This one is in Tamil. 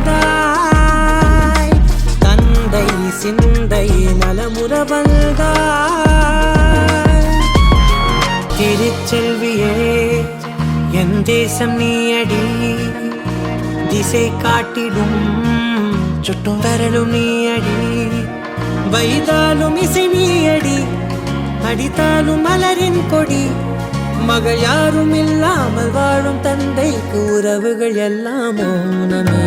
வந்தாய் தந்தை சிந்தை நலமுற வந்தாய் திருச்செல்வியே என் தேசம் நீயடி திசை காட்டிடும் சுட்டும் வரலும் நீயடி வைதாலும் இசை நீயடி அடித்தாலும் மலரின் கொடி மகள் யாரும் இல்லாமல் வாழும் தந்தைக்கு உறவுகள் எல்லாம் மௌனமே